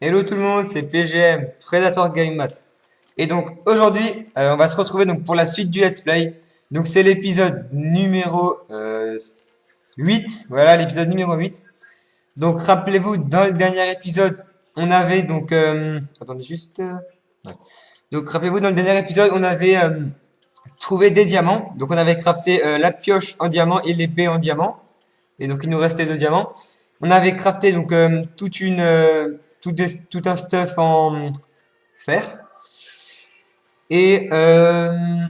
Hello tout le monde, c'est PGM, Predator Game Mat. Et donc aujourd'hui, on va se retrouver donc pour la suite du Let's Play. Donc c'est l'épisode numéro 8, voilà l'épisode numéro 8. Donc rappelez-vous, dans le dernier épisode, on avait donc... attendez juste... ouais. Donc rappelez-vous, dans le dernier épisode, on avait trouvé des diamants. Donc on avait crafté la pioche en diamant et l'épée en diamant. Et donc il nous restait 2 diamants. On avait crafté donc tout un stuff en fer. Et on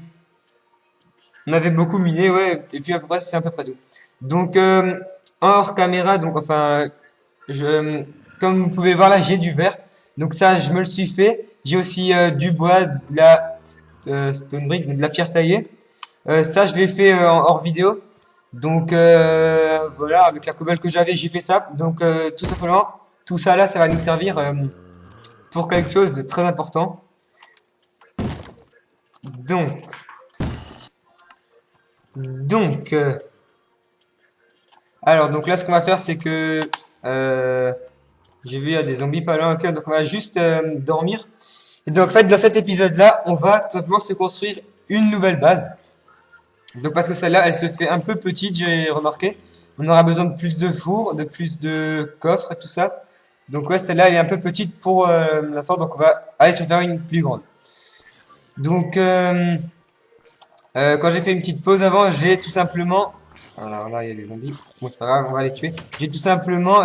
avait beaucoup miné, ouais. Et puis à peu près, c'est à peu près tout. Donc hors caméra, donc enfin, comme vous pouvez le voir là, j'ai du verre. Donc ça, je me le suis fait. J'ai aussi du bois, de la stone brick, de la pierre taillée. Ça, je l'ai fait en hors vidéo. Donc voilà, avec la cobble que j'avais, j'ai fait ça. Donc tout simplement, tout ça là, ça va nous servir pour quelque chose de très important. Donc, donc, alors donc là, ce qu'on va faire, c'est que j'ai vu il y a des zombies pas loin. Ok, donc on va juste dormir. Et donc en fait, dans cet épisode-là, on va tout simplement se construire une nouvelle base. Donc parce que celle-là, elle se fait un peu petite, j'ai remarqué. On aura besoin de plus de fours, de plus de coffres et tout ça. Donc ouais, celle-là, elle est un peu petite pour l'instant, donc on va aller se faire une plus grande. Donc quand j'ai fait une petite pause avant, j'ai tout simplement... Alors là, il y a des zombies. Bon, c'est pas grave, on va les tuer. J'ai tout simplement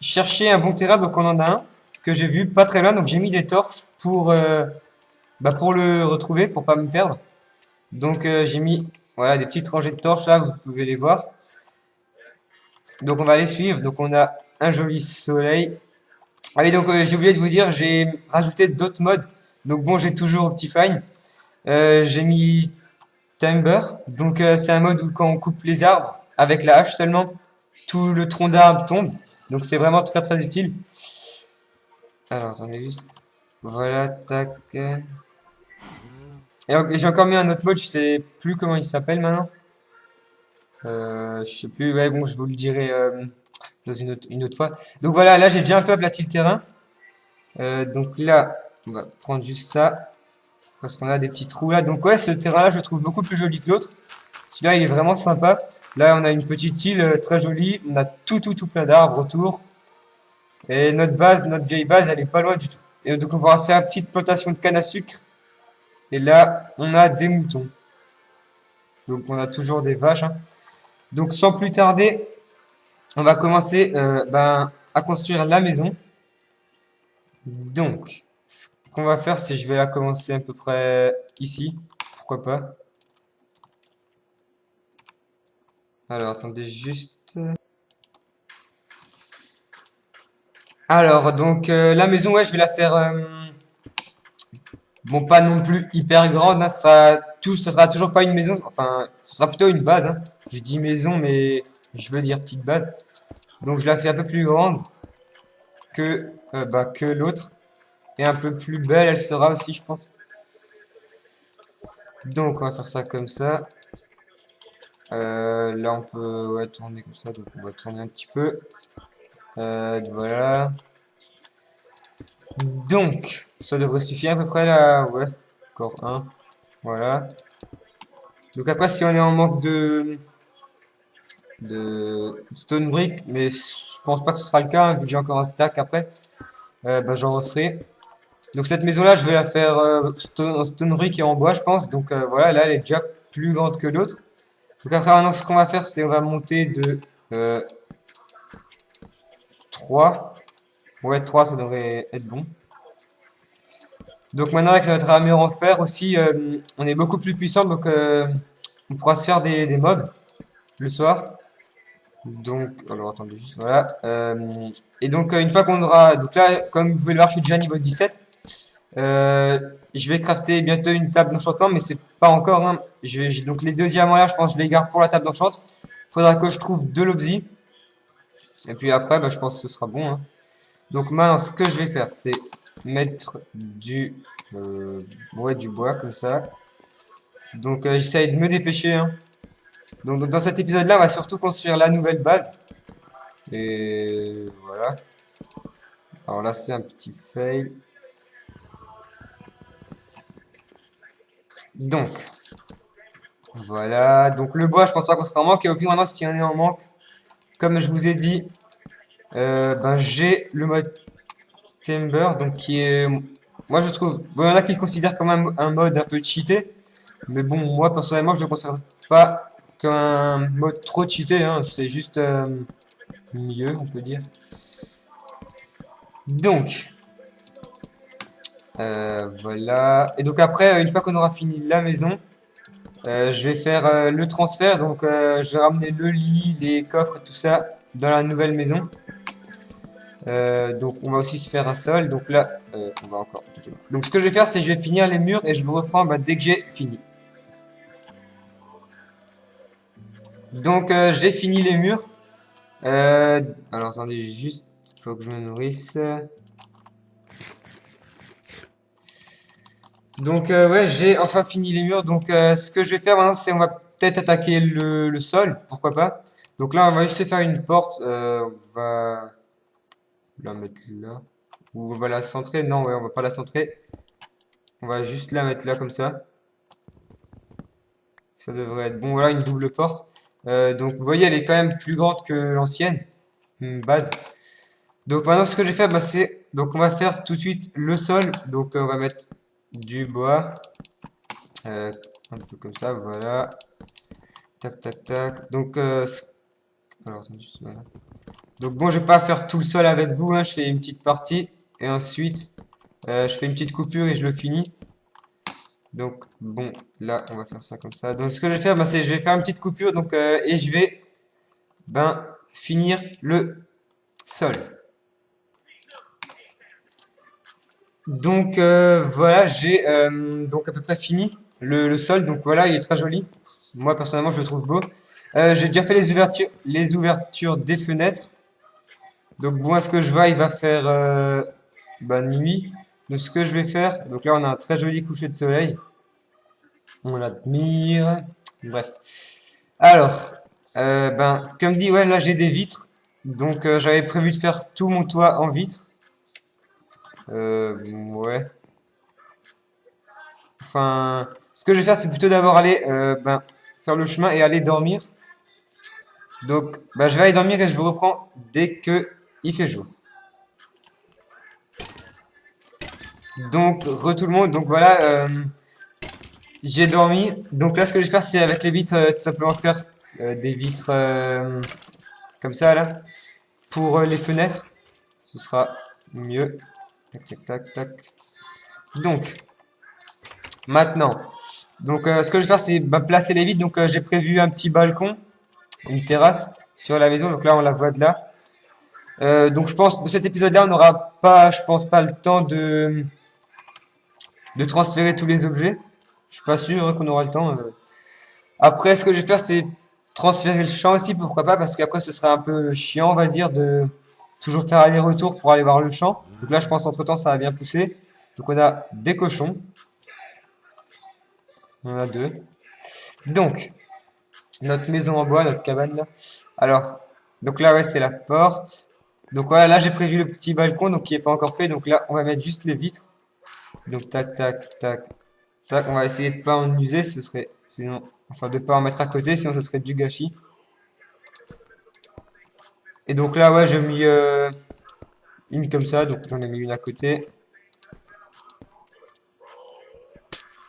cherché un bon terrain, donc on en a un que j'ai vu pas très loin. Donc j'ai mis des torches pour le retrouver, pour pas me perdre. Donc j'ai mis voilà des petites rangées de torches là, vous pouvez les voir. Donc on va les suivre. Donc on a un joli soleil. Ah oui, donc j'ai oublié de vous dire, j'ai rajouté d'autres modes. Donc bon, j'ai toujours Optifine. J'ai mis Timber. Donc c'est un mode où quand on coupe les arbres avec la hache seulement, tout le tronc d'arbre tombe. Donc c'est vraiment très très utile. Alors attendez juste. Voilà, tac. Et j'ai encore mis un autre mode, je sais plus comment il s'appelle maintenant. Je sais plus, ouais bon je vous le dirai dans une autre fois. Donc voilà, là j'ai déjà un peu aplati le terrain. Donc là, on va prendre juste ça. Parce qu'on a des petits trous là. Donc ouais, ce terrain là je le trouve beaucoup plus joli que l'autre. Celui-là il est vraiment sympa. Là on a une petite île très jolie. On a tout plein d'arbres autour. Et notre base, notre vieille base, elle est pas loin du tout. Et donc on va se faire une petite plantation de canne à sucre. Et là, on a des moutons. Donc on a toujours des vaches, hein. Donc sans plus tarder, on va commencer à construire la maison. Donc, ce qu'on va faire, c'est je vais la commencer à peu près ici. Pourquoi pas. Alors, attendez juste. Alors, donc la maison, ouais, je vais la faire... bon, pas non plus hyper grande, hein, ça sera toujours pas une maison, enfin, ce sera plutôt une base, hein. Je dis maison, mais je veux dire petite base. Donc je la fais un peu plus grande que l'autre. Et un peu plus belle, elle sera aussi, je pense. Donc on va faire ça comme ça. Là on peut ouais, tourner comme ça, donc on va tourner un petit peu. Voilà. Donc, ça devrait suffire à peu près là. Ouais, encore un. Voilà. Donc après, si on est en manque de stone brick, mais je pense pas que ce sera le cas, hein, vu que j'ai encore un stack après, j'en referai. Donc cette maison là, je vais la faire en stone brick et en bois, je pense. Donc voilà, là elle est déjà plus grande que l'autre. Donc après maintenant, ce qu'on va faire, c'est on va monter de 3. Ouais, 3 ça devrait être bon. Donc maintenant avec notre armure en fer aussi, on est beaucoup plus puissant, donc on pourra se faire des mobs le soir. Donc, alors attendez juste, voilà. Et donc une fois qu'on aura, donc là, comme vous pouvez le voir, je suis déjà niveau 17. Je vais crafter bientôt une table d'enchantement, mais c'est pas encore, hein. Donc les 2 diamants là, je pense que je les garde pour la table d'enchant. Faudra que je trouve de l'obsi. Et puis après, je pense que ce sera bon, hein. Donc maintenant, ce que je vais faire, c'est mettre du bois comme ça. Donc j'essaye de me dépêcher, hein. Donc dans cet épisode-là, on va surtout construire la nouvelle base. Et voilà. Alors là, c'est un petit fail. Donc, voilà. Donc, le bois, je pense pas qu'on sera en manque. Et au pire, maintenant, s'il y en est en manque, comme je vous ai dit, ben, j'ai le mode Timber, donc qui est. Moi, je trouve. Bon, il y en a qui le considèrent comme un mode un peu cheaté. Mais bon, moi, personnellement, je ne le considère pas comme un mode trop cheaté. Hein. C'est juste mieux, on peut dire. Donc, voilà. Et donc après, une fois qu'on aura fini la maison, je vais faire le transfert. Donc, je vais ramener le lit, les coffres et tout ça dans la nouvelle maison. Donc, on va aussi se faire un sol. Donc là, on va encore. Donc, ce que je vais faire, c'est que je vais finir les murs et je vous reprends bah, dès que j'ai fini. Donc, j'ai fini les murs. Alors, attendez, juste, faut que je me nourrisse. Donc, ouais, j'ai enfin fini les murs. Donc, ce que je vais faire maintenant, c'est on va peut-être attaquer le sol, pourquoi pas. Donc là, on va juste faire une porte. On va la mettre là. Ou on va la centrer. Non, ouais, on va pas la centrer. On va juste la mettre là comme ça. Ça devrait être bon. Voilà, une double porte. Donc, vous voyez, elle est quand même plus grande que l'ancienne base. Donc maintenant, ce que je vais faire, bah, c'est donc on va faire tout de suite le sol. Donc on va mettre du bois, un peu comme ça, voilà. Tac, tac, tac. Donc alors, attendez, voilà. Donc bon, je vais pas faire tout le sol avec vous. Hein, je fais une petite partie et ensuite je fais une petite coupure et je le finis. Donc bon, là, on va faire ça comme ça. Donc ce que je vais faire, bah, c'est je vais faire une petite coupure. Donc et je vais ben finir le sol. Donc voilà, j'ai donc à peu près fini le sol. Donc voilà, il est très joli. Moi personnellement, je le trouve beau. J'ai déjà fait les ouvertures des fenêtres. Donc moi, ce que je vois, il va faire bah, nuit. Donc ce que je vais faire, donc là on a un très joli coucher de soleil. On l'admire. Bref. Alors, ben comme dit, ouais, là j'ai des vitres. Donc j'avais prévu de faire tout mon toit en vitres. Ouais. Enfin, ce que je vais faire, c'est plutôt d'abord aller ben, faire le chemin et aller dormir. Donc, ben, je vais aller dormir et je vous reprends dès que il fait jour. Donc, tout le monde. Donc voilà, j'ai dormi. Donc là, ce que je vais faire, c'est avec les vitres, tout simplement faire des vitres comme ça là pour les fenêtres. Ce sera mieux. Tac, tac, tac, tac. Donc, maintenant, donc ce que je vais faire, c'est ben, placer les vitres. Donc, j'ai prévu un petit balcon, une terrasse sur la maison. Donc là, on la voit de là. Donc je pense, de cet épisode-là, on n'aura pas, je pense pas le temps de transférer tous les objets. Je suis pas sûr qu'on aura le temps. Après, ce que je vais faire, c'est transférer le champ aussi, pourquoi pas, parce qu'après, ce serait un peu chiant, on va dire, de toujours faire aller-retour pour aller voir le champ. Donc là, je pense, entre-temps, ça va bien pousser. Donc on a des cochons. On en a deux. Donc, notre maison en bois, notre cabane là. Alors, donc là, ouais, c'est la porte. Donc voilà, là, j'ai prévu le petit balcon, donc qui est pas encore fait. Donc là, on va mettre juste les vitres. Donc tac, tac, tac, tac. On va essayer de pas en user, ce serait, sinon, enfin de pas en mettre à côté, sinon ce serait du gâchis. Et donc là, ouais, j'ai mis une comme ça, donc j'en ai mis une à côté.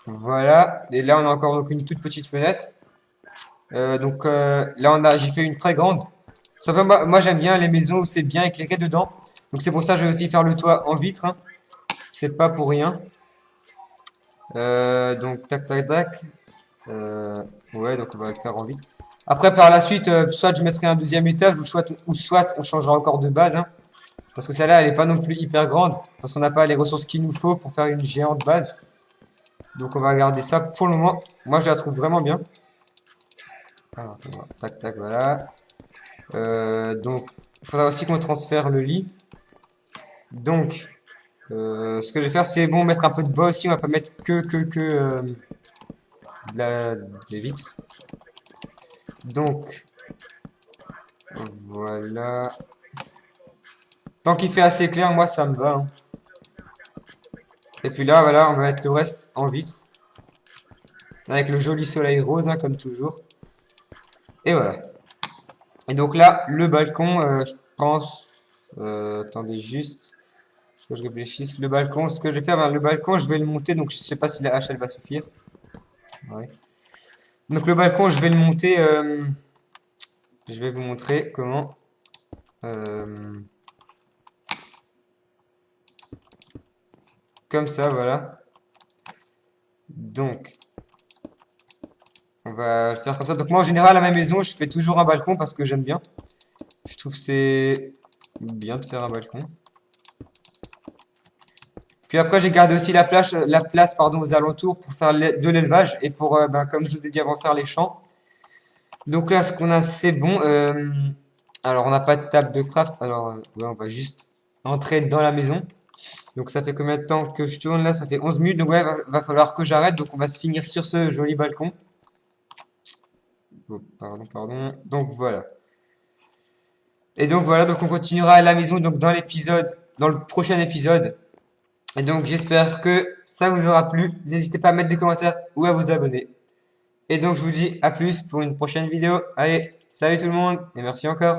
Voilà. Et là, on a encore donc une toute petite fenêtre. Donc là, j'ai fait une très grande. Simplement, moi, j'aime bien les maisons où c'est bien éclairé dedans. Donc c'est pour ça que je vais aussi faire le toit en vitre. Hein. C'est pas pour rien. Donc tac, tac, tac. Ouais, donc on va le faire en vitre. Après, par la suite, soit je mettrai un deuxième étage, ou soit on changera encore de base. Hein, parce que celle-là, elle est pas non plus hyper grande. Parce qu'on n'a pas les ressources qu'il nous faut pour faire une géante base. Donc on va garder ça pour le moment. Moi, je la trouve vraiment bien. Alors, tac, tac, voilà. Donc, il faudra aussi qu'on transfère le lit. Donc, ce que je vais faire, c'est bon, mettre un peu de bois aussi. On va pas mettre des vitres. Donc, voilà. Tant qu'il fait assez clair, moi ça me va, hein. Et puis là, voilà, on va mettre le reste en vitre. Avec le joli soleil rose, hein, comme toujours. Et voilà. Et donc là, le balcon, je pense... attendez juste que je réfléchisse. Le balcon, ce que je vais faire, le balcon, je vais le monter. Donc je sais pas si la hache, elle va suffire. Ouais. Donc le balcon, je vais le monter. Je vais vous montrer comment. euh, Comme ça, voilà. Donc, on va le faire comme ça. Donc moi, en général, à ma maison, je fais toujours un balcon parce que j'aime bien. Je trouve que c'est bien de faire un balcon. Puis après, j'ai gardé aussi la place pardon, aux alentours pour faire de l'élevage et pour, ben, comme je vous ai dit avant, faire les champs. Donc là, ce qu'on a, c'est bon. Alors, on n'a pas de table de craft. Alors, ouais, on va juste entrer dans la maison. Donc, ça fait combien de temps que je tourne là? Ça fait 11 minutes. Donc, ouais, va falloir que j'arrête. Donc, on va se finir sur ce joli balcon. Oh, pardon, pardon. Donc, voilà. Et donc, voilà. Donc, on continuera à la maison. Donc, dans le prochain épisode. Et donc, j'espère que ça vous aura plu. N'hésitez pas à mettre des commentaires ou à vous abonner. Et donc, je vous dis à plus pour une prochaine vidéo. Allez, salut tout le monde et merci encore.